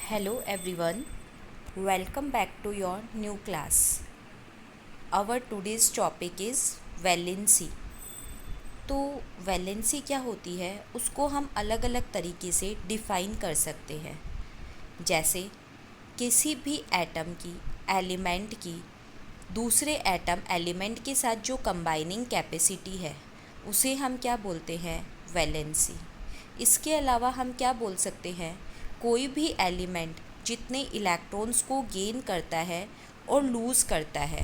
Hello everyone, welcome back to your new class. Our today's topic is valency. तो valency क्या होती है उसको हम अलग अलग तरीके से डिफ़ाइन कर सकते हैं। जैसे किसी भी एटम की, एलिमेंट की दूसरे एटम एलिमेंट के साथ जो कंबाइनिंग कैपेसिटी है उसे हम क्या बोलते हैं, वैलेंसी। इसके अलावा हम क्या बोल सकते हैं, कोई भी एलिमेंट जितने इलेक्ट्रॉन्स को गेन करता है और लूज़ करता है,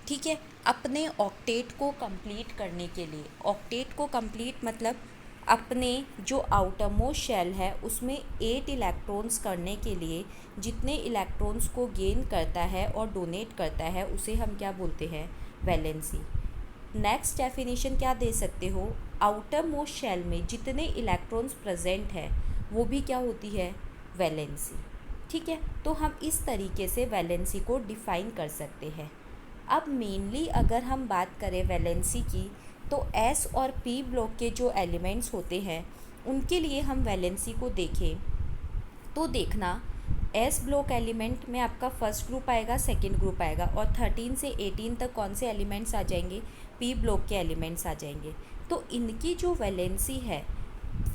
ठीक है, अपने ऑक्टेट को कंप्लीट करने के लिए। ऑक्टेट को कंप्लीट मतलब अपने जो आउटर मोस्ट शेल है उसमें 8 इलेक्ट्रॉन्स करने के लिए जितने इलेक्ट्रॉन्स को गेन करता है और डोनेट करता है उसे हम क्या बोलते हैं, वैलेंसी। नेक्स्ट डेफिनेशन क्या दे सकते हो, आउटर मोस्ट शेल में जितने इलेक्ट्रॉन्स प्रेजेंट है वो भी क्या होती है, वैलेंसी। ठीक है, तो हम इस तरीके से वैलेंसी को डिफ़ाइन कर सकते हैं। अब मेनली अगर हम बात करें वैलेंसी की, तो एस और पी ब्लॉक के जो एलिमेंट्स होते हैं उनके लिए हम वैलेंसी को देखें तो देखना, एस ब्लॉक एलिमेंट में आपका फर्स्ट ग्रुप आएगा, सेकंड ग्रुप आएगा, और 13 से 18 तक कौन से एलिमेंट्स आ जाएंगे, पी ब्लॉक के एलिमेंट्स आ जाएंगे। तो इनकी जो वैलेंसी है,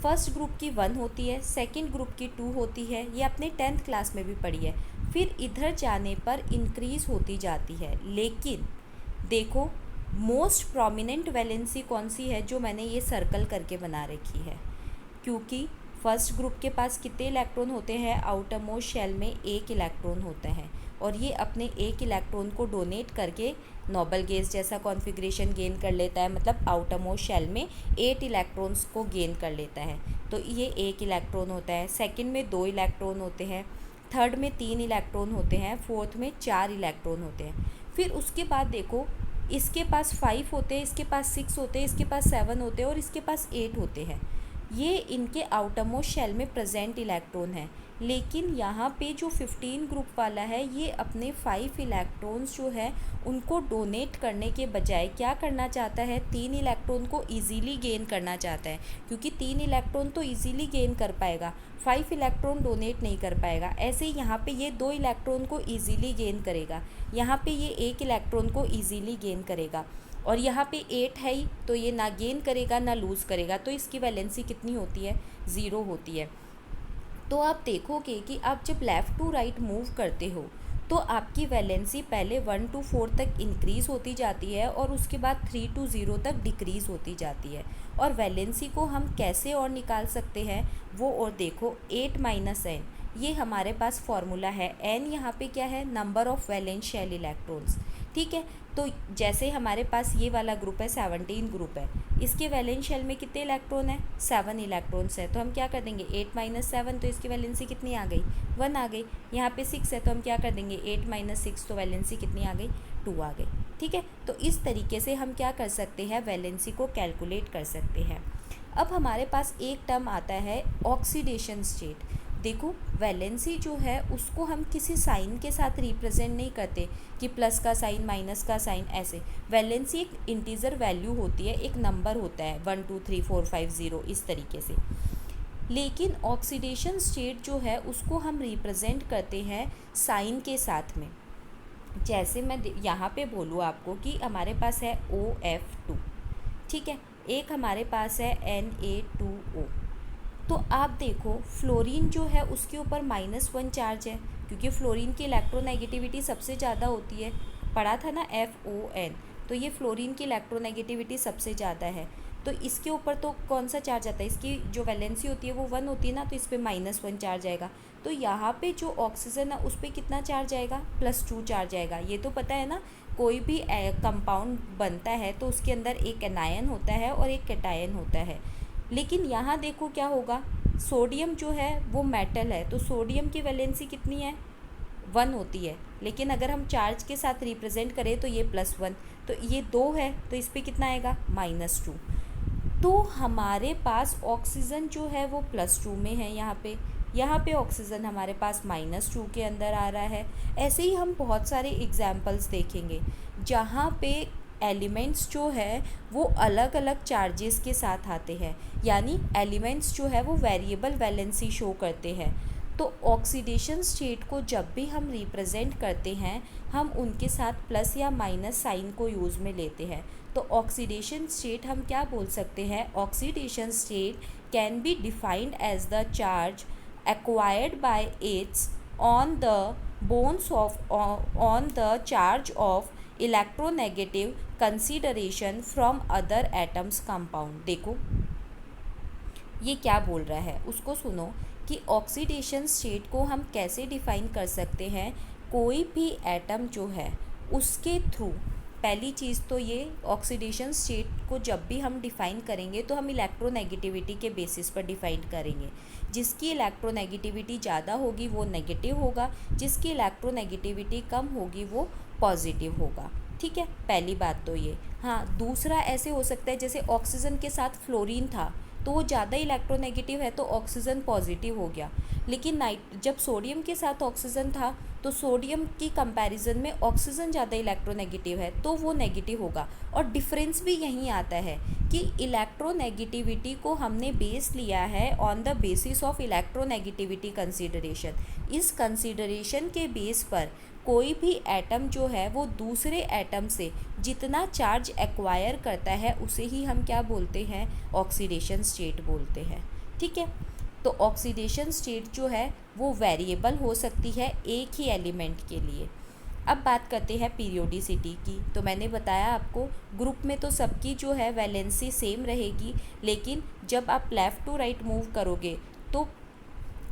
फर्स्ट ग्रुप की 1 होती है, सेकंड ग्रुप की 2 होती है, ये अपने 10th क्लास में भी पढ़ी है। फिर इधर जाने पर इंक्रीज़ होती जाती है। लेकिन देखो, मोस्ट प्रोमिनेंट वैलेंसी कौन सी है, जो मैंने ये सर्कल करके बना रखी है, क्योंकि फर्स्ट ग्रुप के पास कितने इलेक्ट्रॉन होते हैं, आउटर मोस्ट शेल में 1 इलेक्ट्रॉन होता है, और ये अपने 1 इलेक्ट्रॉन को डोनेट करके नोबल गैस जैसा कॉन्फ़िगरेशन गेन कर लेता है, मतलब आउटर मोस्ट शेल में 8 इलेक्ट्रॉन्स को गेन कर लेता है। तो ये 1 इलेक्ट्रॉन होता है, सेकंड में 2 इलेक्ट्रॉन होते हैं, थर्ड में 3 इलेक्ट्रॉन होते हैं, फोर्थ में 4 इलेक्ट्रॉन होते हैं। फिर उसके बाद देखो, इसके पास 5 होते हैं, इसके पास 6 होते हैं, इसके पास 7 होते हैं और इसके पास 8 होते हैं। ये इनके आउटर मोस्ट शेल में प्रेजेंट इलेक्ट्रॉन है। लेकिन यहाँ पे जो 15 ग्रुप वाला है, ये अपने 5 इलेक्ट्रॉन्स जो है उनको डोनेट करने के बजाय क्या करना चाहता है, 3 इलेक्ट्रॉन को इजीली गेन करना चाहता है, क्योंकि 3 इलेक्ट्रॉन तो इजीली गेन कर पाएगा, 5 इलेक्ट्रॉन डोनेट नहीं कर पाएगा। ऐसे ही यहाँ पे ये 2 इलेक्ट्रॉन को इजीली गेन करेगा, यहाँ पे ये 1 इलेक्ट्रॉन को इजीली गेन करेगा, और यहाँ पे 8 है ही, तो ये ना गेन करेगा ना लूज़ करेगा, तो इसकी वैलेंसी कितनी होती है, 0 होती है। तो आप देखोगे कि आप जब लेफ़्ट टू राइट मूव करते हो तो आपकी वैलेंसी पहले 1 to 4 तक इंक्रीज़ होती जाती है और उसके बाद 3 to 0 तक डिक्रीज़ होती जाती है। और वैलेंसी को हम कैसे और निकाल सकते हैं वो, और देखो 8 माइनस एन, ये हमारे पास फॉर्मूला है। एन यहाँ पे क्या है, number of valence shell electrons. ठीक है, तो जैसे हमारे पास ये वाला ग्रुप है, 17 ग्रुप है, इसके वैलेंस शेल में कितने इलेक्ट्रॉन है, 7 इलेक्ट्रॉन्स है। तो हम क्या कर देंगे, 8 माइनस 7, तो इसकी वैलेंसी कितनी आ गई, 1 आ गई। यहाँ पे 6 है, तो हम क्या कर देंगे, 8 माइनस 6, तो वैलेंसी कितनी आ गई, 2 आ गई। ठीक है, तो इस तरीके से हम क्या कर सकते हैं, वैलेंसी को कैलकुलेट कर सकते हैं। अब हमारे पास एक टर्म आता है ऑक्सीडेशन स्टेट। देखो, वैलेंसी जो है उसको हम किसी साइन के साथ रिप्रेजेंट नहीं करते कि प्लस का साइन, माइनस का साइन, ऐसे। वैलेंसी एक इंटीजर वैल्यू होती है, एक नंबर होता है, 1 2 3 4 5 0, इस तरीके से। लेकिन ऑक्सीडेशन स्टेट जो है उसको हम रिप्रेजेंट करते हैं साइन के साथ में। जैसे मैं यहाँ पे बोलूँ आपको कि हमारे पास है OF2, ठीक है, एक हमारे पास है Na2O। तो आप देखो, फ्लोरीन जो है उसके ऊपर -1 चार्ज है, क्योंकि फ्लोरीन की इलेक्ट्रोनेगेटिविटी सबसे ज़्यादा होती है। पढ़ा था ना FON, तो ये फ्लोरीन की इलेक्ट्रोनेगेटिविटी सबसे ज़्यादा है। तो इसके ऊपर तो कौन सा चार्ज आता है, इसकी जो वैलेंसी होती है वो 1 होती है ना, तो इस पर -1 चार्ज आएगा। तो यहाँ पे जो ऑक्सीजन है उस पर कितना चार्ज आएगा, +2 चार्ज आएगा। ये तो पता है ना, कोई भी कंपाउंड बनता है तो उसके अंदर एक एनायन होता है और एक कैटायन होता है। लेकिन यहाँ देखो क्या होगा, सोडियम जो है वो मेटल है, तो सोडियम की वैलेंसी कितनी है, 1 होती है। लेकिन अगर हम चार्ज के साथ रिप्रेजेंट करें तो ये +1, तो ये 2 है, तो इस पर कितना आएगा, -2। तो हमारे पास ऑक्सीजन जो है वो +2 में है, यहाँ पे ऑक्सीजन हमारे पास -2 के अंदर आ रहा है। ऐसे ही हम बहुत सारे एग्जाम्पल्स देखेंगे जहाँ पे एलिमेंट्स जो है वो अलग अलग चार्जेस के साथ आते हैं, यानी एलिमेंट्स जो है वो वेरिएबल वैलेंसी शो करते हैं। तो ऑक्सीडेशन स्टेट को जब भी हम रिप्रेजेंट करते हैं हम उनके साथ प्लस या माइनस साइन को यूज़ में लेते हैं। तो ऑक्सीडेशन स्टेट हम क्या बोल सकते हैं, oxidation state can be defined as the charge acquired by its on the bonds of on the charge of electronegative consideration from other atoms compound। देखो ये क्या बोल रहा है, उसको सुनो कि ऑक्सीडेशन स्टेट को हम कैसे डिफाइन कर सकते हैं। कोई भी एटम जो है उसके थ्रू, पहली चीज़ तो ये ऑक्सीडेशन स्टेट को जब भी हम डिफ़ाइन करेंगे तो हम इलेक्ट्रोनेगेटिविटी के बेसिस पर डिफ़ाइन करेंगे। जिसकी इलेक्ट्रोनेगेटिविटी ज़्यादा होगी वो नेगेटिव होगा, जिसकी इलेक्ट्रोनेगेटिविटी कम होगी वो पॉजिटिव होगा। ठीक है, पहली बात तो ये। हाँ, दूसरा ऐसे हो सकता है जैसे ऑक्सीजन के साथ फ्लोरीन था तो वो ज़्यादा इलेक्ट्रोनेगेटिव है तो ऑक्सीजन पॉजिटिव हो गया, लेकिन जब सोडियम के साथ ऑक्सीजन था तो सोडियम की कंपैरिजन में ऑक्सीजन ज़्यादा इलेक्ट्रोनेगेटिव है तो वो नेगेटिव होगा। और डिफरेंस भी यहीं आता है कि इलेक्ट्रोनेगेटिविटी को हमने बेस लिया है on the basis of electronegativity consideration. इस कंसीडरेशन के बेस पर कोई भी एटम जो है वो दूसरे एटम से जितना चार्ज एक्वायर करता है उसे ही हम क्या बोलते हैं, ऑक्सीडेशन स्टेट बोलते हैं। ठीक है, तो ऑक्सीडेशन स्टेट जो है वो वेरिएबल हो सकती है एक ही एलिमेंट के लिए। अब बात करते हैं पीरियोडिसिटी की। तो मैंने बताया आपको ग्रुप में तो सबकी जो है वैलेंसी सेम रहेगी, लेकिन जब आप लेफ़्ट टू राइट मूव करोगे तो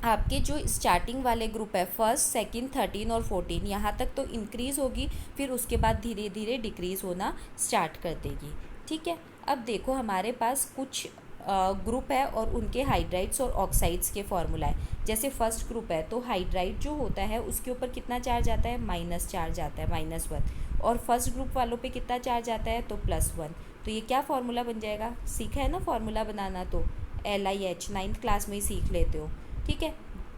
आपके जो स्टार्टिंग वाले ग्रुप है फर्स्ट, सेकंड, 13 और 14 यहाँ तक तो इंक्रीज़ होगी, फिर उसके बाद धीरे धीरे डिक्रीज़ होना स्टार्ट कर देगी। ठीक है, अब देखो हमारे पास कुछ ग्रुप है और उनके हाइड्राइड्स और ऑक्साइड्स के फॉर्मूला है। जैसे फर्स्ट ग्रुप है तो हाइड्राइड जो होता है उसके ऊपर कितना चार्ज आता है, माइनस चार्ज आता है, -1। और फर्स्ट ग्रुप वालों पे कितना चार्ज आता है, तो +1। तो ये क्या फार्मूला बन जाएगा, सीखा है ना फार्मूला बनाना, तो LiH 9th क्लास में ही सीख लेते हो। ठीक है,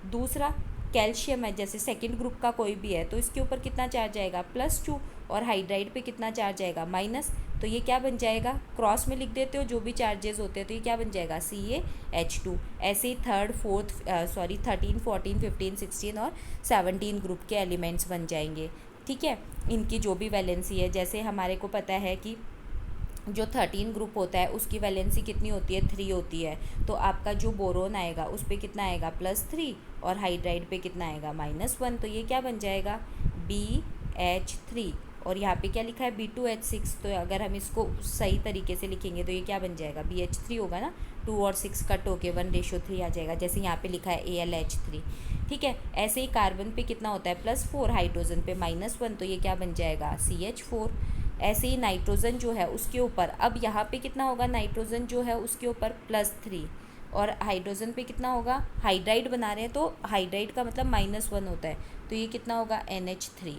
दूसरा कैल्शियम है, जैसे सेकंड ग्रुप का कोई भी है तो इसके ऊपर कितना चार्ज आएगा, +2। और हाइड्राइड पे कितना चार्ज आएगा, माइनस। तो ये क्या बन जाएगा, क्रॉस में लिख देते हो जो भी चार्जेस होते हैं, तो ये क्या बन जाएगा, CaH2। ऐसे ही थर्ड, फोर्थ 13, 14, 15, 16 और 17 ग्रुप के एलिमेंट्स बन जाएंगे। ठीक है, इनकी जो भी वैलेंसी है, जैसे हमारे को पता है कि जो 13 ग्रुप होता है उसकी वैलेंसी कितनी होती है, 3 होती है। तो आपका जो बोरोन आएगा उस पर कितना आएगा, +3, और हाइड्राइड पे कितना आएगा, -1। तो ये क्या बन जाएगा, BH3। और यहाँ पे क्या लिखा है, B2H6। तो अगर हम इसको सही तरीके से लिखेंगे तो ये क्या बन जाएगा, BH3 होगा ना, 2 और 6 कट होके 1:3 आ जाएगा, जैसे यहाँ पे लिखा है AlH3। ठीक है, ऐसे ही कार्बन पे कितना होता है, +4, हाइड्रोजन पे -1। तो ये क्या बन जाएगा, CH4। ऐसे ही नाइट्रोजन जो है उसके ऊपर, अब यहाँ पे कितना होगा, नाइट्रोजन जो है उसके ऊपर +3, और हाइड्रोजन पे कितना होगा, हाइड्राइड बना रहे हैं तो हाइड्राइड का मतलब -1 होता है, तो ये कितना होगा, NH3।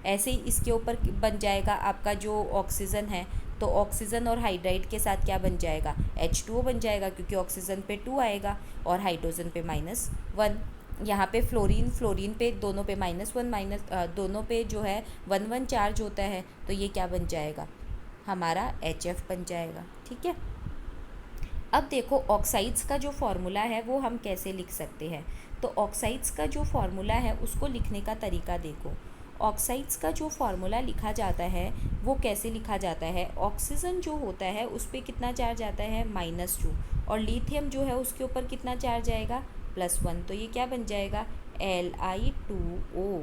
ऐसे ही इसके ऊपर बन जाएगा आपका जो ऑक्सीजन है, तो ऑक्सीजन और हाइड्राइड के साथ क्या बन जाएगा, H2O बन जाएगा, क्योंकि ऑक्सीजन पे 2 आएगा और हाइड्रोजन पे -1। यहाँ पे फ्लोरीन पे दोनों पे -1 दोनों पे जो है 1 चार्ज होता है, तो ये क्या बन जाएगा, हमारा HF बन जाएगा। ठीक है, अब देखो ऑक्साइड्स का जो फॉर्मूला है वो हम कैसे लिख सकते हैं। तो ऑक्साइड्स का जो फॉर्मूला है उसको लिखने का तरीका देखो। ऑक्साइड्स का जो फार्मूला लिखा जाता है वो कैसे लिखा जाता है, ऑक्सीजन जो होता है उस पर कितना चार्ज आता है, -2, और लिथियम जो है उसके ऊपर कितना चार्ज आएगा, +1। तो ये क्या बन जाएगा, Li2O।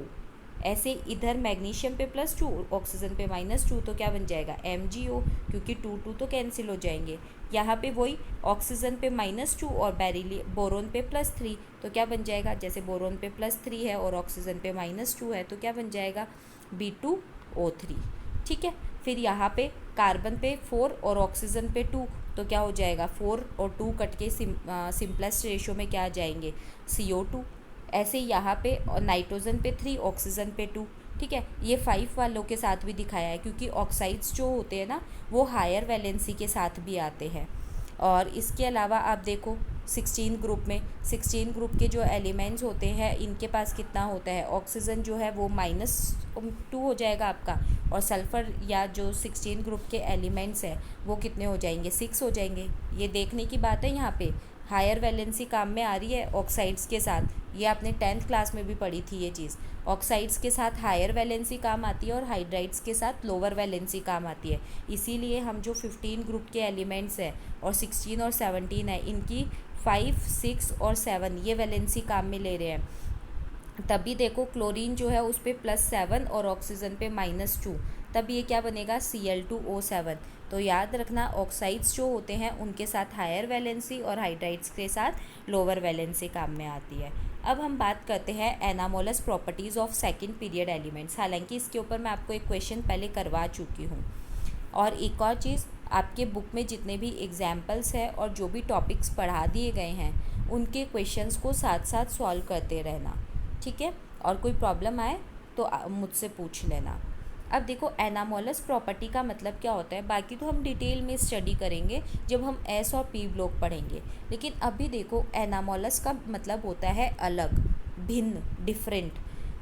ऐसे इधर मैग्नीशियम पे +2, ऑक्सीजन पे -2, तो क्या बन जाएगा, MgO, क्योंकि 2 तो कैंसिल हो जाएंगे। यहाँ पे वही ऑक्सीजन पे -2 और बोरोन पे +3, तो क्या बन जाएगा, जैसे बोरोन पे +3 है और ऑक्सीजन पे -2 है, तो क्या बन जाएगा, B2O3। ठीक है, फिर यहाँ पे कार्बन पे 4 और ऑक्सीजन पे 2, तो क्या हो जाएगा, 4 और 2 कट के सिंपलेस्ट रेशो में क्या आ जाएंगे, CO2। ऐसे यहाँ पे और नाइट्रोजन पे 3, ऑक्सीजन पे 2। ठीक है, ये 5 वालों के साथ भी दिखाया है, क्योंकि ऑक्साइड्स जो होते हैं ना वो हायर वैलेंसी के साथ भी आते हैं। और इसके अलावा आप देखो 16 ग्रुप में, 16 ग्रुप के जो एलिमेंट्स होते हैं इनके पास कितना होता है, ऑक्सीजन जो है वो -2 हो जाएगा आपका, और सल्फ़र या जो 16 ग्रुप के एलिमेंट्स हैं वो कितने हो जाएंगे, 6 हो जाएंगे। ये देखने की बात है यहाँ पे हायर वैलेंसी काम में आ रही है ऑक्साइड्स के साथ, ये आपने 10th क्लास में भी पढ़ी थी ये चीज़। ऑक्साइड्स के साथ हायर वैलेंसी काम आती है और हाइड्राइड्स के साथ लोअर वैलेंसी काम आती है। इसीलिए हम जो 15 ग्रुप के एलिमेंट्स हैं और 16 और 17 है, इनकी 5, 6 और 7 ये वैलेंसी काम में ले रहे हैं। तभी देखो क्लोरीन जो है उस पर +7 और ऑक्सीजन पे -2, तब ये क्या बनेगा Cl2O7। तो याद रखना ऑक्साइड्स जो होते हैं उनके साथ हायर वैलेंसी और हाइड्राइड्स के साथ लोअर वैलेंसी काम में आती है। अब हम बात करते हैं anomalous properties of second period elements. हालांकि इसके ऊपर मैं आपको एक क्वेश्चन पहले करवा चुकी हूँ। और एक और चीज़, आपके बुक में जितने भी एग्जाम्पल्स हैं और जो भी टॉपिक्स पढ़ा दिए गए हैं उनके क्वेश्चंस को साथ साथ सॉल्व करते रहना, ठीक है। और कोई प्रॉब्लम आए तो मुझसे पूछ लेना। अब देखो एनामोलस प्रॉपर्टी का मतलब क्या होता है, बाकी तो हम डिटेल में स्टडी करेंगे जब हम एस और पी ब्लॉक पढ़ेंगे। लेकिन अभी देखो एनामोलस का मतलब होता है अलग, भिन्न, डिफरेंट।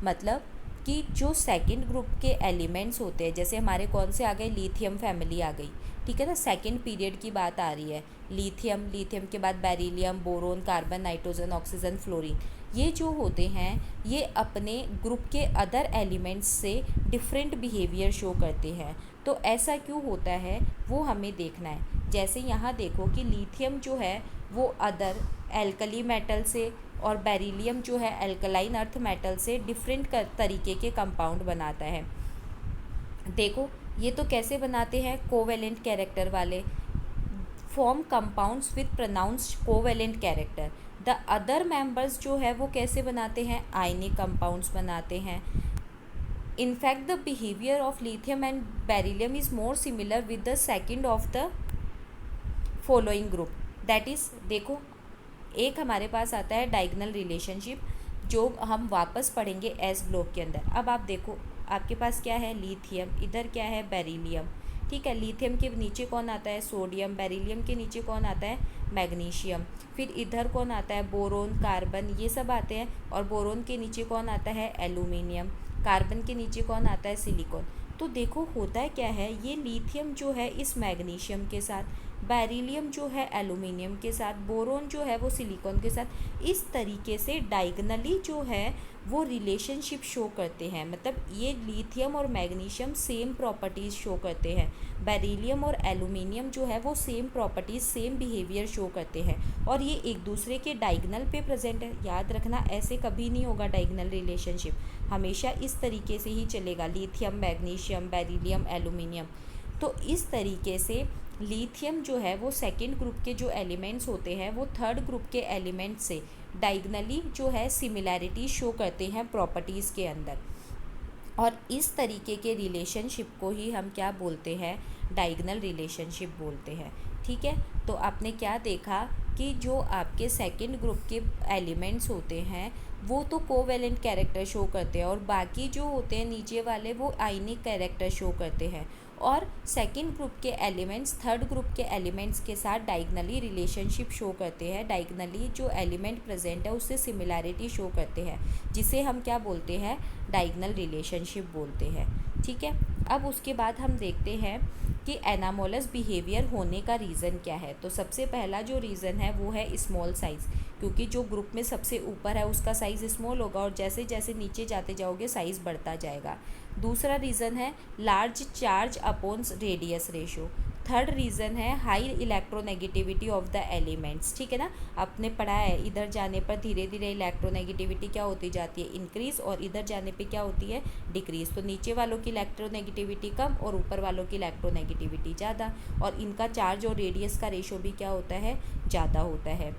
मतलब कि जो सेकंड ग्रुप के एलिमेंट्स होते हैं, जैसे हमारे कौन से आ गए, लिथियम फैमिली आ गई, ठीक है ना। सेकंड पीरियड की बात आ रही है। लिथियम, लिथियम के बाद beryllium, boron, carbon, nitrogen, oxygen, fluorine, ये जो होते हैं ये अपने ग्रुप के अदर एलिमेंट्स से डिफरेंट बिहेवियर शो करते हैं। तो ऐसा क्यों होता है वो हमें देखना है। जैसे यहाँ देखो कि लिथियम जो है वो अदर एल्कली मेटल से और बेरिलियम जो है एल्कलाइन अर्थ मेटल से डिफरेंट तरीके के कंपाउंड बनाता है। देखो ये तो कैसे बनाते हैं, कोवेलेंट कैरेक्टर वाले, form compounds with pronounced covalent character. The other members जो है वो कैसे बनाते हैं, आयनिक कंपाउंड्स बनाते हैं। In fact the behaviour of lithium and beryllium is more similar with the second of the following group. That is, देखो एक हमारे पास आता है डायगोनल रिलेशनशिप जो हम वापस पढ़ेंगे एस ब्लॉक के अंदर। अब आप देखो आपके पास क्या है, लिथियम, इधर क्या है, बेरिलियम, ठीक है। लिथियम के नीचे कौन आता है, सोडियम, बेरिलियम के नीचे कौन आता है, मैग्नीशियम। फिर इधर कौन आता है, बोरोन, कार्बन, ये सब आते हैं। और बोरोन के नीचे कौन आता है, एल्यूमिनियम। कार्बन के नीचे कौन आता है, सिलिकॉन। तो देखो होता है क्या है, ये लिथियम जो है इस मैग्नीशियम के साथ, बेरिलियम जो है एल्यूमिनियम के साथ, बोरोन जो है वो सिलिकॉन के साथ, इस तरीके से डायगोनली जो है वो रिलेशनशिप शो करते हैं। मतलब ये लिथियम और मैग्नीशियम सेम प्रॉपर्टीज़ शो करते हैं, बेरिलियम और एल्यूमिनियम जो है वो same properties, same behaviour show करते हैं और ये एक दूसरे के डायगोनल पे प्रेजेंट है। याद रखना ऐसे कभी नहीं होगा डायगोनल रिलेशनशिप, हमेशा इस तरीके से ही चलेगा, लिथियम, मैग्नीशियम, बेरिलियम, एल्यूमिनियम। तो इस तरीके से लिथियम जो है वो सेकेंड ग्रुप के जो एलिमेंट्स होते हैं वो थर्ड ग्रुप के एलिमेंट से डायगोनली जो है सिमिलैरिटी शो करते हैं प्रॉपर्टीज़ के अंदर। और इस तरीके के रिलेशनशिप को ही हम क्या बोलते हैं, डायगोनल रिलेशनशिप बोलते हैं, ठीक है। तो आपने क्या देखा कि जो आपके सेकंड ग्रुप के एलिमेंट्स होते हैं वो तो कोवेलेंट कैरेक्टर शो करते हैं और बाकी जो होते हैं नीचे वाले वो आयनिक कैरेक्टर शो करते हैं। और सेकंड ग्रुप के एलिमेंट्स थर्ड ग्रुप के एलिमेंट्स के साथ डायगोनली रिलेशनशिप शो करते हैं, डायगोनली जो एलिमेंट प्रेजेंट है उससे सिमिलैरिटी शो करते हैं, जिसे हम क्या बोलते हैं, डायगोनल रिलेशनशिप बोलते हैं, ठीक है। अब उसके बाद हम देखते हैं कि एनामोलस बिहेवियर होने का रीज़न क्या है। तो सबसे पहला जो रीज़न है वो है स्मॉल साइज़, क्योंकि जो ग्रुप में सबसे ऊपर है उसका साइज़ स्मॉल होगा और जैसे जैसे नीचे जाते जाओगे साइज़ बढ़ता जाएगा। दूसरा रीज़न है large charge upon radius ratio. Third reason है high electronegativity of the elements, ठीक है ना। आपने पढ़ा है इधर जाने पर धीरे धीरे इलेक्ट्रोनेगेटिविटी क्या होती जाती है, इंक्रीज़, और इधर जाने पे क्या होती है, डिक्रीज़। तो नीचे वालों की इलेक्ट्रोनेगेटिविटी कम और ऊपर वालों की इलेक्ट्रोनेगेटिविटी ज़्यादा, और इनका चार्ज और रेडियस का रेशो भी क्या होता है, ज़्यादा होता है।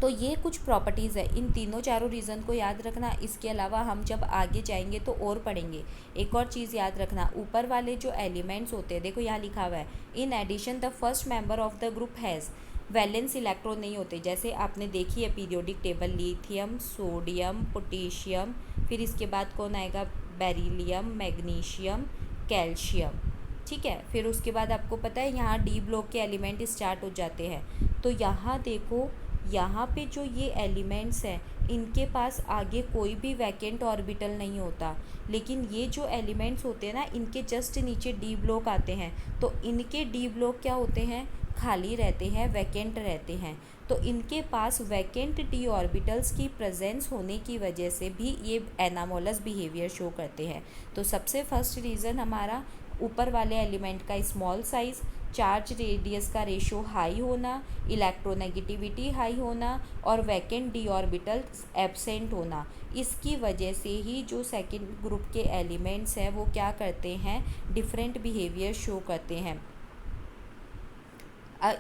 तो ये कुछ प्रॉपर्टीज़ है, इन तीनों चारों रीज़न को याद रखना। इसके अलावा हम जब आगे जाएंगे तो और पढ़ेंगे। एक और चीज़ याद रखना, ऊपर वाले जो एलिमेंट्स होते हैं, देखो यहाँ लिखा हुआ है in addition the first member of the group has valence electron नहीं होते। जैसे आपने देखी है periodic table, lithium, sodium, potassium, फिर इसके बाद कौन आएगा, बेरिलियम, मैग्नीशियम, कैल्शियम, ठीक है। फिर उसके बाद आपको पता है यहाँ डी ब्लॉक के एलिमेंट स्टार्ट हो जाते हैं। तो यहाँ देखो यहाँ पे जो ये एलिमेंट्स हैं इनके पास आगे कोई भी वैकेंट ऑर्बिटल नहीं होता, लेकिन ये जो एलिमेंट्स होते हैं ना इनके जस्ट नीचे डी ब्लॉक आते हैं। तो इनके डी ब्लॉक क्या होते हैं, खाली रहते हैं, वैकेंट रहते हैं। तो इनके पास वैकेंट डी ऑर्बिटल्स की प्रेजेंस होने की वजह से भी ये एनामोलस बिहेवियर शो करते हैं। तो सबसे फर्स्ट रीज़न हमारा ऊपर वाले एलिमेंट का स्मॉल साइज़, चार्ज रेडियस का रेशो हाई होना, इलेक्ट्रोनेगेटिविटी हाई होना और वैकेंट डी ऑर्बिटल्स एब्सेंट होना। इसकी वजह से ही जो सेकंड ग्रुप के एलिमेंट्स हैं वो क्या करते हैं, डिफरेंट बिहेवियर शो करते हैं।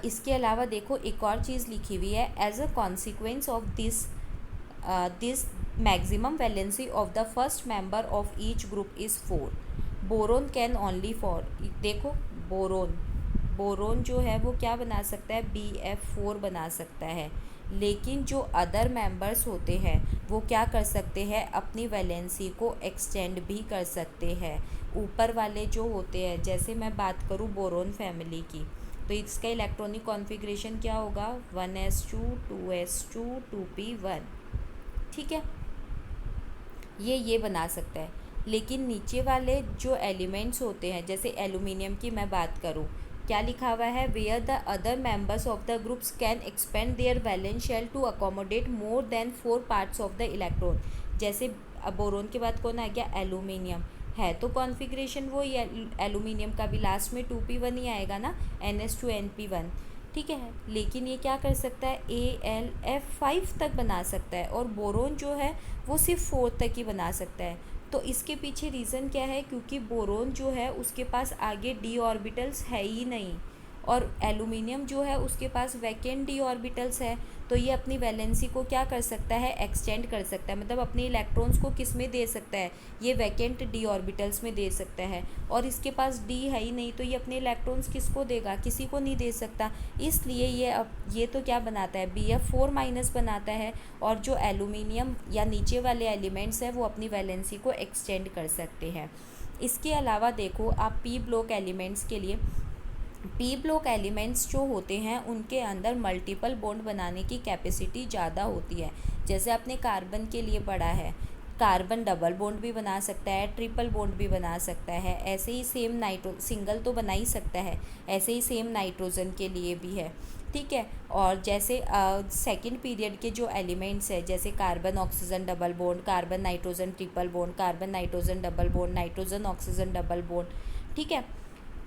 इसके अलावा देखो एक और चीज़ लिखी हुई है, as a consequence of this maximum valency of the first member of each group is 4। Boron can only for, देखो बोरोन जो है वो क्या बना सकता है, BF4 बना सकता है। लेकिन जो अदर मेंबर्स होते हैं वो क्या कर सकते हैं, अपनी वैलेंसी को एक्सटेंड भी कर सकते हैं। ऊपर वाले जो होते हैं, जैसे मैं बात करूँ बोरोन फैमिली की, तो इसका इलेक्ट्रॉनिक कॉन्फ़िगरेशन क्या होगा, 1s2 2s2 2p1, ठीक है, ये बना सकता है। लेकिन नीचे वाले जो एलिमेंट्स होते हैं, जैसे एल्यूमिनियम की मैं बात करूँ, क्या लिखा हुआ है, where the other members of the groups can expand their valence shell to accommodate more than 4 parts of the electron. जैसे बोरोन के बाद कौन आ गया, एल्यूमिनियम है, तो कॉन्फ़िगरेशन वो एल्यूमिनियम का भी लास्ट में 2p1 ही आएगा ना, NS2 NP1, ठीक है। लेकिन ये क्या कर सकता है, AlF5 तक बना सकता है, और बोरोन जो है वो सिर्फ 4 तक ही बना सकता है। तो इसके पीछे रीज़न क्या है, क्योंकि बोरोन जो है उसके पास आगे डी ऑर्बिटल्स है ही नहीं, और एल्यूमिनियम जो है उसके पास वैकेंट डी ऑर्बिटल्स है। तो ये अपनी वैलेंसी को क्या कर सकता है, एक्सटेंड कर सकता है, मतलब अपने इलेक्ट्रॉन्स को किस में दे सकता है, ये वैकेंट डी ऑर्बिटल्स में दे सकता है। और इसके पास डी है ही नहीं, तो ये अपने इलेक्ट्रॉन्स किसको देगा, किसी को नहीं दे सकता। इसलिए ये तो क्या बनाता है, BF4 माइनस बनाता है, और जो एल्यूमिनियम या नीचे वाले एलिमेंट्स हैं वो अपनी वैलेंसी को एक्सटेंड कर सकते हैं। इसके अलावा देखो आप पी ब्लॉक एलिमेंट्स के लिए, पी ब्लॉक एलिमेंट्स जो होते हैं उनके अंदर मल्टीपल बॉन्ड बनाने की कैपेसिटी ज़्यादा होती है। जैसे आपने कार्बन के लिए पढ़ा है, कार्बन डबल बॉन्ड भी बना सकता है, ट्रिपल बॉन्ड भी बना सकता है, ऐसे ही सेम सिंगल तो बना ही सकता है, ऐसे ही सेम नाइट्रोजन के लिए भी है, ठीक है। और जैसे सेकंड पीरियड के जो एलिमेंट्स है, जैसे carbon oxygen double bond, carbon nitrogen triple bond, carbon nitrogen double bond, nitrogen oxygen double bond, ठीक है।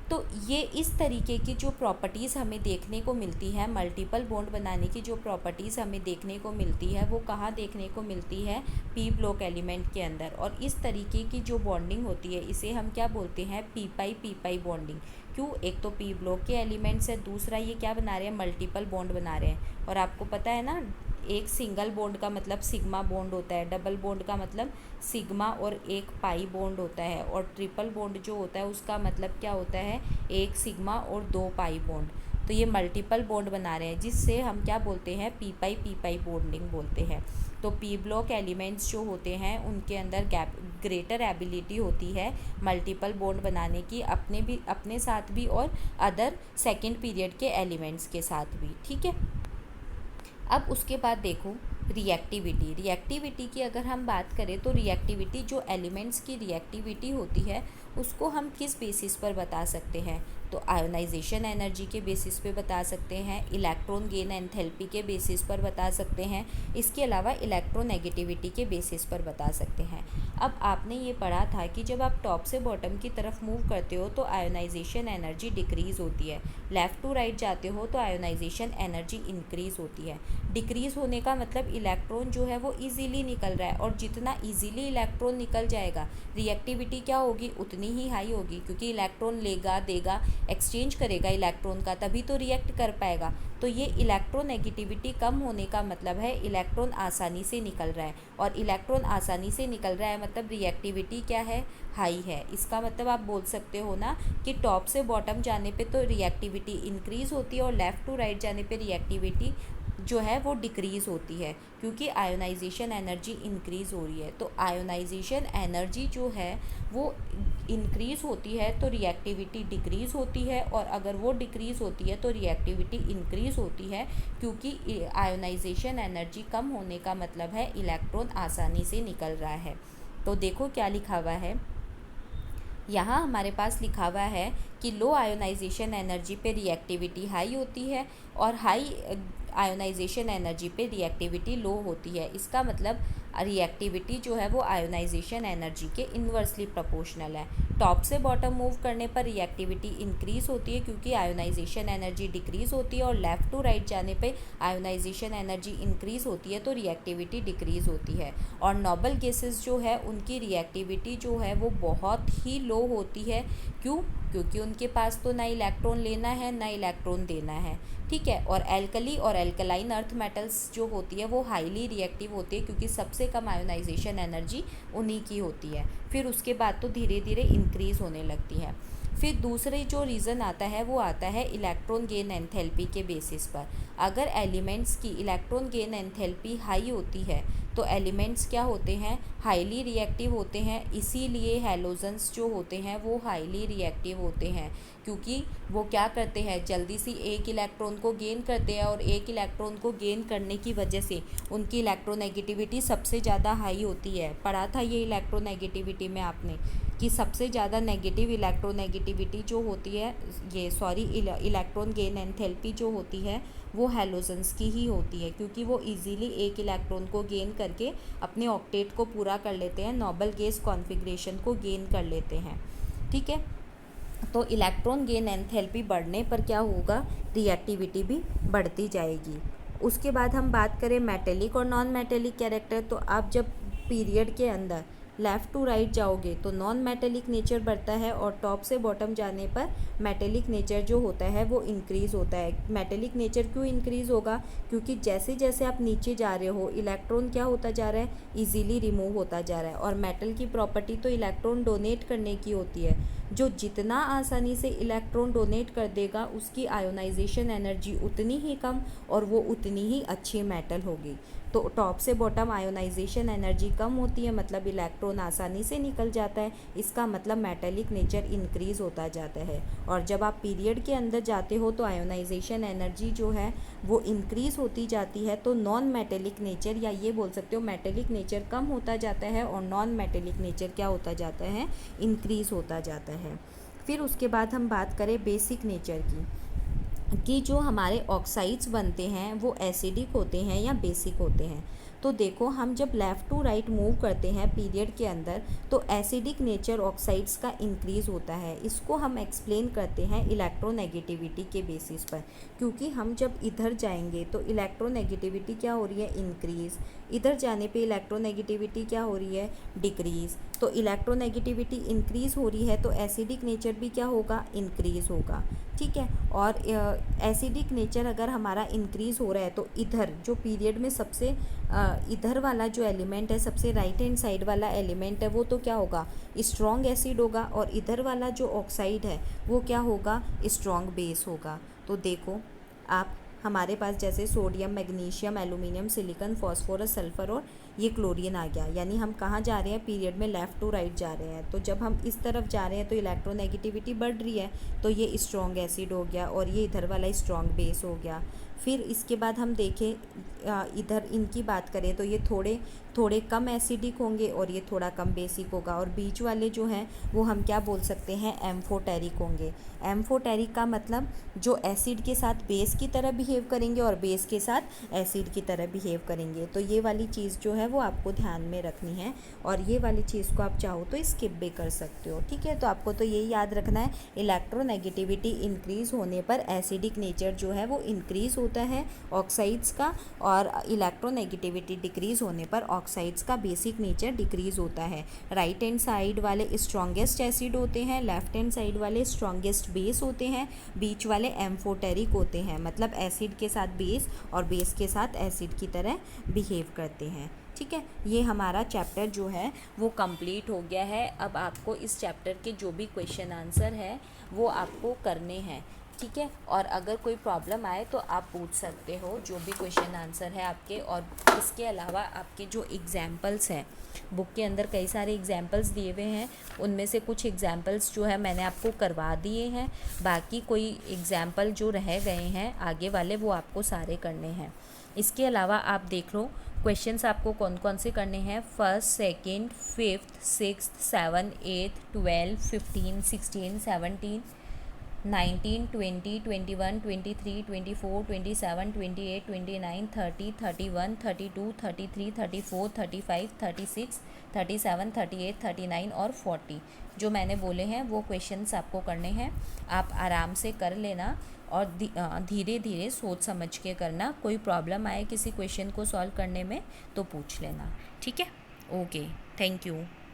तो ये इस तरीके की जो प्रॉपर्टीज़ हमें देखने को मिलती है, मल्टीपल बॉन्ड बनाने की जो प्रॉपर्टीज़ हमें देखने को मिलती है वो कहाँ देखने को मिलती है, पी ब्लॉक एलिमेंट के अंदर। और इस तरीके की जो बॉन्डिंग होती है इसे हम क्या बोलते हैं, पी पाई बॉन्डिंग। क्यों, एक तो पी ब्लॉक के एलिमेंट्स है, दूसरा ये क्या बना रहे हैं, मल्टीपल बॉन्ड बना रहे हैं। और आपको पता है ना, एक सिंगल बॉन्ड का मतलब सिग्मा बॉन्ड होता है, डबल बॉन्ड का मतलब सिग्मा और एक पाई बॉन्ड होता है, और ट्रिपल बॉन्ड जो होता है उसका मतलब क्या होता है, एक सिग्मा और 2 पाई बॉन्ड। तो ये मल्टीपल बॉन्ड बना रहे हैं, जिससे हम क्या बोलते हैं, पी पाई बॉन्डिंग बोलते हैं। तो पी ब्लॉक एलिमेंट्स जो होते हैं उनके अंदर ग्रेटर एबिलिटी होती है मल्टीपल बॉन्ड बनाने की, अपने साथ भी और अदर सेकेंड पीरियड के एलिमेंट्स के साथ भी, ठीक है। अब उसके बाद देखो रिएक्टिविटी की अगर हम बात करें तो रिएक्टिविटी, जो एलिमेंट्स की रिएक्टिविटी होती है उसको हम किस बेसिस पर बता सकते हैं, तो आयोनाइजेशन एनर्जी के बेसिस पे बता सकते हैं, इलेक्ट्रॉन गेन एंथैल्पी के बेसिस पर बता सकते हैं, इसके अलावा इलेक्ट्रोनेगेटिविटी के बेसिस पर बता सकते हैं। अब आपने ये पढ़ा था कि जब आप टॉप से बॉटम की तरफ मूव करते हो तो आयोनाइजेशन एनर्जी डिक्रीज़ होती है, लेफ़्ट टू राइट जाते हो तो आयोनाइजेशन एनर्जी इंक्रीज़ होती है। डिक्रीज़ होने का मतलब इलेक्ट्रॉन जो है वो इजीली निकल रहा है, और जितना इजीली इलेक्ट्रॉन निकल जाएगा रिएक्टिविटी क्या होगी, उतनी ही हाई होगी, क्योंकि इलेक्ट्रॉन लेगा देगा, एक्सचेंज करेगा इलेक्ट्रॉन का, तभी तो रिएक्ट कर पाएगा। तो ये इलेक्ट्रोनेगेटिविटी कम होने का मतलब है इलेक्ट्रॉन आसानी से निकल रहा है, और इलेक्ट्रॉन आसानी से निकल रहा है मतलब रिएक्टिविटी क्या है, हाई है। इसका मतलब आप बोल सकते हो ना कि टॉप से बॉटम जाने पे तो रिएक्टिविटी इंक्रीज़ होती है, और लेफ़्ट टू राइट जाने पे रिएक्टिविटी जो है वो डिक्रीज़ होती है, क्योंकि आयोनाइजेशन एनर्जी इंक्रीज़ हो रही है। तो आयोनाइजेशन एनर्जी जो है वो इंक्रीज़ होती है तो रिएक्टिविटी डिक्रीज़ होती है, और अगर वो डिक्रीज़ होती है तो रिएक्टिविटी इंक्रीज़ होती है, क्योंकि आयोनाइजेशन एनर्जी कम होने का मतलब है इलेक्ट्रॉन आसानी से निकल रहा है। तो देखो क्या लिखा हुआ है, यहाँ हमारे पास लिखा हुआ है कि लो आयोनाइजेशन एनर्जी पे रिएक्टिविटी हाई होती है और हाई आयोनाइजेशन एनर्जी पे रिएक्टिविटी लो होती है। इसका मतलब रिएक्टिविटी जो है वो आयोनाइजेशन एनर्जी के इन्वर्सली प्रोपोर्शनल है। टॉप से बॉटम मूव करने पर रिएक्टिविटी इंक्रीज होती है क्योंकि आयोनाइजेशन एनर्जी डिक्रीज होती है, और लेफ़्ट टू राइट जाने पे आयोनाइजेशन एनर्जी इंक्रीज होती है तो रिएक्टिविटी डिक्रीज होती है। और नोबल गैसेस जो है उनकी रिएक्टिविटी जो है वो बहुत ही लो होती है। क्यों? क्योंकि उनके पास तो ना इलेक्ट्रॉन लेना है ना इलेक्ट्रॉन देना है, ठीक है। और एल्कली और एल्कलाइन अर्थ मेटल्स जो होती है वो हाईली रिएक्टिव होती है क्योंकि सबसे कम आयोनाइजेशन एनर्जी उन्हीं की होती है। फिर उसके बाद तो धीरे धीरे इंक्रीज़ होने लगती है। फिर दूसरे जो रीज़न आता है वो आता है इलेक्ट्रॉन गेन एंथैल्पी के बेसिस पर। अगर एलिमेंट्स की इलेक्ट्रॉन गेन एंथैल्पी हाई होती है तो एलिमेंट्स क्या होते हैं, हाईली रिएक्टिव होते हैं। इसीलिए हैलोजन्स जो होते हैं वो हाईली रिएक्टिव होते हैं क्योंकि वो क्या करते हैं, जल्दी से एक इलेक्ट्रॉन को गेन करते हैं, और एक इलेक्ट्रॉन को गेन करने की वजह से उनकी इलेक्ट्रोनेगेटिविटी सबसे ज़्यादा हाई होती है। पढ़ा था ये इलेक्ट्रोनेगेटिविटी में आपने कि सबसे ज़्यादा नेगेटिव इलेक्ट्रोनेगेटिविटी जो होती है, इलेक्ट्रॉन गेन एंथैल्पी जो होती है वो हैलोजन्स की ही होती है क्योंकि वो इजीली एक इलेक्ट्रॉन को गेन करके अपने ऑक्टेट को पूरा कर लेते हैं, नोबल गैस कॉन्फ़िगरेशन को गेन कर लेते हैं, ठीक है। तो इलेक्ट्रॉन गेन एंथैल्पी बढ़ने पर क्या होगा, रिएक्टिविटी भी बढ़ती जाएगी। उसके बाद हम बात करें मेटेलिक और नॉन मेटेलिक कैरेक्टर, तो आप जब पीरियड के अंदर लेफ़्ट टू राइट जाओगे तो नॉन मेटेलिक नेचर बढ़ता है, और टॉप से बॉटम जाने पर मेटेलिक नेचर जो होता है वो इंक्रीज़ होता है। मेटेलिक नेचर क्यों इंक्रीज़ होगा, क्योंकि जैसे जैसे आप नीचे जा रहे हो इलेक्ट्रॉन क्या होता जा रहा है, इजीली रिमूव होता जा रहा है। और मेटल की प्रॉपर्टी तो इलेक्ट्रॉन डोनेट करने की होती है, जो जितना आसानी से इलेक्ट्रॉन डोनेट कर देगा उसकी आयोनाइजेशन एनर्जी उतनी ही कम और वो उतनी ही अच्छी मेटल होगी। तो टॉप से बॉटम आयोनाइजेशन एनर्जी कम होती है, मतलब इलेक्ट्रॉन आसानी से निकल जाता है, इसका मतलब मेटेलिक नेचर इंक्रीज़ होता जाता है। और जब आप पीरियड के अंदर जाते हो तो आयोनाइजेशन एनर्जी जो है वो इंक्रीज़ होती जाती है, तो नॉन मेटेलिक नेचर या ये बोल सकते हो मेटेलिक नेचर कम होता जाता है और नॉन मेटेलिक नेचर क्या होता जाता है, इंक्रीज़ होता जाता है। फिर उसके बाद हम बात करें बेसिक नेचर की, कि जो हमारे ऑक्साइड्स बनते हैं वो एसिडिक होते हैं या बेसिक होते हैं। तो देखो, हम जब लेफ़्ट टू राइट मूव करते हैं पीरियड के अंदर तो एसिडिक नेचर ऑक्साइड्स का इंक्रीज़ होता है। इसको हम एक्सप्लेन करते हैं इलेक्ट्रोनेगेटिविटी के बेसिस पर, क्योंकि हम जब इधर जाएंगे तो इलेक्ट्रोनेगेटिविटी क्या हो रही है, इंक्रीज़। इधर जाने पे इलेक्ट्रोनेगेटिविटी क्या हो रही है, डिक्रीज़। तो इलेक्ट्रोनेगेटिविटी इंक्रीज़ हो रही है तो एसिडिक नेचर भी क्या होगा, इंक्रीज़ होगा, ठीक है। और एसिडिक नेचर अगर हमारा इंक्रीज़ हो रहा है तो इधर जो पीरियड में सबसे इधर वाला जो एलिमेंट है, सबसे राइट हैंड साइड वाला एलिमेंट है, वो तो क्या होगा, स्ट्रॉन्ग एसिड होगा, और इधर वाला जो ऑक्साइड है वो क्या होगा, स्ट्रॉन्ग बेस होगा। तो देखो आप, हमारे पास जैसे sodium, magnesium, aluminium, silicon, phosphorus, sulphur और ये क्लोरीन आ गया, यानी हम कहाँ जा रहे हैं, पीरियड में लेफ़्ट टू राइट जा रहे हैं। तो जब हम इस तरफ जा रहे हैं तो इलेक्ट्रोनेगेटिविटी बढ़ रही है, तो ये स्ट्रॉन्ग एसिड हो गया और ये इधर वाला स्ट्रॉन्ग बेस हो गया। फिर इसके बाद हम देखें इधर इनकी बात करें तो ये थोड़े थोड़े कम एसिडिक होंगे और ये थोड़ा कम बेसिक होगा, और बीच वाले जो हैं वो हम क्या बोल सकते हैं, एम्फोटेरिक होंगे। एम्फोटेरिक का मतलब जो एसिड के साथ बेस की तरह बिहेव करेंगे और बेस के साथ एसिड की तरह बिहेव करेंगे। तो ये वाली चीज़ जो है वो आपको ध्यान में रखनी है, और ये वाली चीज़ को आप चाहो तो स्किप भी कर सकते हो, ठीक है। तो आपको तो यही याद रखना है, इलेक्ट्रोनेगेटिविटी इंक्रीज़ होने पर एसिडिक नेचर जो है वो इंक्रीज़ होता है ऑक्साइड्स का, और इलेक्ट्रोनेगेटिविटी डिक्रीज़ होने पर ऑक्साइड्स का बेसिक नेचर डिक्रीज़ होता है। राइट हैंड साइड वाले स्ट्रॉन्गेस्ट एसिड होते हैं, लेफ्ट हैंड साइड वाले स्ट्रॉन्गेस्ट बेस होते हैं, बीच वाले एम्फोटेरिक होते हैं, मतलब एसिड के साथ बेस और बेस के साथ एसिड की तरह बिहेव करते हैं, ठीक है। ये हमारा चैप्टर जो है वो कंप्लीट हो गया है। अब आपको इस चैप्टर के जो भी क्वेश्चन आंसर है वो आपको करने हैं, ठीक है। और अगर कोई प्रॉब्लम आए तो आप पूछ सकते हो, जो भी क्वेश्चन आंसर है आपके। और इसके अलावा आपके जो एग्ज़ाम्पल्स हैं, बुक के अंदर कई सारे एग्ज़ाम्पल्स दिए हुए हैं, उनमें से कुछ एग्ज़ाम्पल्स जो है मैंने आपको करवा दिए हैं, बाकी कोई एग्ज़ाम्पल जो रह गए हैं आगे वाले वो आपको सारे करने हैं। इसके अलावा आप देख लो क्वेश्चंस आपको कौन कौन से करने हैं, first, second, fifth, sixth, seven, eighth, 12, 15, 16, 17, 19, 20, 21, 23, 24, 27, 28, 29, 30, 31, 32, 33, 34, 35, 36, 37, 38, 39 और 40 जो मैंने बोले हैं वो क्वेश्चंस आपको करने हैं। आप आराम से कर लेना और धीरे धीरे सोच समझ के करना। कोई प्रॉब्लम आए किसी क्वेश्चन को सॉल्व करने में तो पूछ लेना, ठीक है। Okay, thank you.